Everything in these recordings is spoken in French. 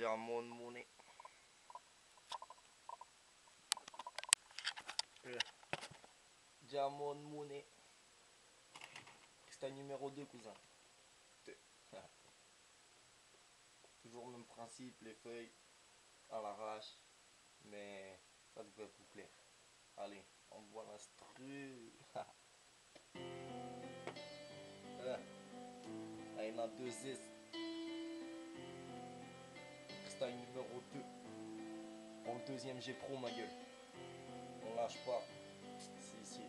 Diamond Money. Diamond Money. Freestyle numéro 2, cousin. Toujours le même principe, les feuilles à l'arrache. Mais ça devrait vous plaire. Allez, on voit l'instru. Là, il y en a 2 S. Freestyle numéro 2. Pour le deuxième, j'ai pro, ma gueule. On lâche pas. Si.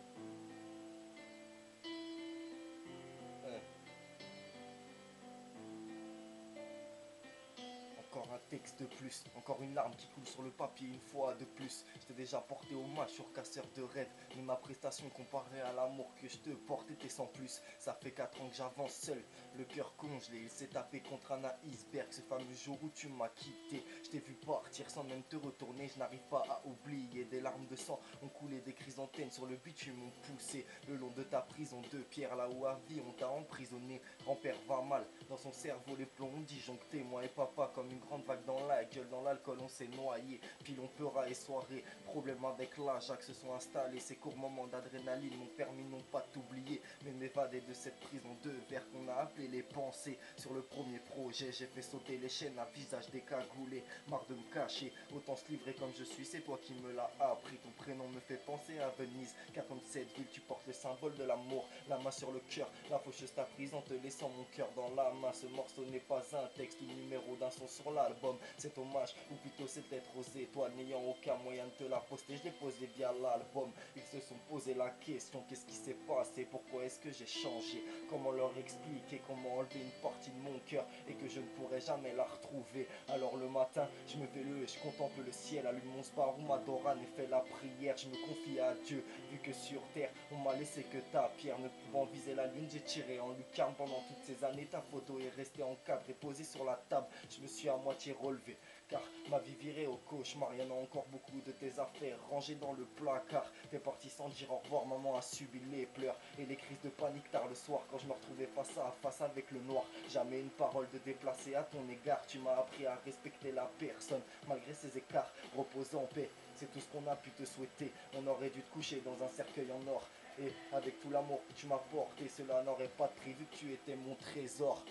Encore un texte de plus, encore une larme qui coule sur le papier une fois de plus. Je t'ai déjà porté hommage sur casseur de rêve, mais ma prestation comparée à l'amour que je te porte était sans plus. Ça fait 4 ans que j'avance seul, le cœur congelé, il s'est tapé contre un iceberg. Ce fameux jour où tu m'as quitté, je t'ai vu partir sans même te retourner. Je n'arrive pas à oublier, des larmes de sang ont coulé, des chrysanthèmes sur le bitume m'ont poussé. Le long de ta prison de pierre, là où à vie on t'a emprisonné. Grand-père va mal, dans son cerveau les plombs ont disjoncté. Moi et papa comme une grande vague dans la gueule, dans l'alcool on s'est noyé. Puis l'on pleura et soirée, problème avec l'âge que se sont installés. Ces courts moments d'adrénaline m'ont permis non pas t'oublier, mais m'évader de cette prison de verre qu'on a appelé les pensées. Sur le premier projet j'ai fait sauter les chaînes à visage décagoulé. Marre de me cacher, autant se livrer comme je suis, c'est toi qui me l'as appris. Ton prénom me fait penser à Venise, car comme cette ville tu portes le symbole de l'amour. La main sur le cœur, la faucheuse t'a prise en te laissant mon cœur dans la main. Ce morceau n'est pas un texte ou numéro d'un son sur l'album, c'est hommage ou plutôt cette lettre aux étoiles. N'ayant aucun moyen de te la poster, je l'ai posé via l'album. Ils se sont posé la question, qu'est-ce qui s'est passé, pourquoi est-ce que j'ai changé, comment leur expliquer, comment enlever une partie de mon cœur et que je ne pourrai jamais la retrouver. Alors le matin je me vélo et je contemple le ciel, allume mon spar ou ma dorane et fais la prière. Je me confie à Dieu, vu que sur terre on m'a laissé que ta pierre. Ne pouvant viser la lune, j'ai tiré en lucarne. Pendant toutes ces années ta photo est restée en cadre et posée sur la table. Je me suis à moitié relevé, car ma vie virait au cauchemar. Il y en a encore beaucoup de tes affaires rangées dans le placard. T'es parti sans dire au revoir, maman a subi les pleurs et les crises de panique tard le soir, quand je me retrouvais face à face avec le noir. Jamais une parole de déplacé à ton égard. Tu m'as appris à respecter la personne malgré ses écarts. Repose en paix, c'est tout ce qu'on a pu te souhaiter. On aurait dû te coucher dans un cercueil en or, et avec tout l'amour que tu m'as porté, cela n'aurait pas de prix vu que tu étais mon trésor.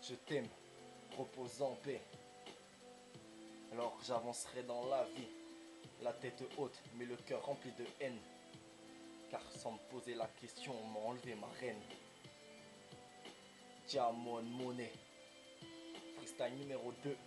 Je t'aime, repose en paix. Alors j'avancerai dans la vie, la tête haute mais le cœur rempli de haine, car sans me poser la question on m'a enlevé ma reine. Diamond Money. Freestyle numéro 2.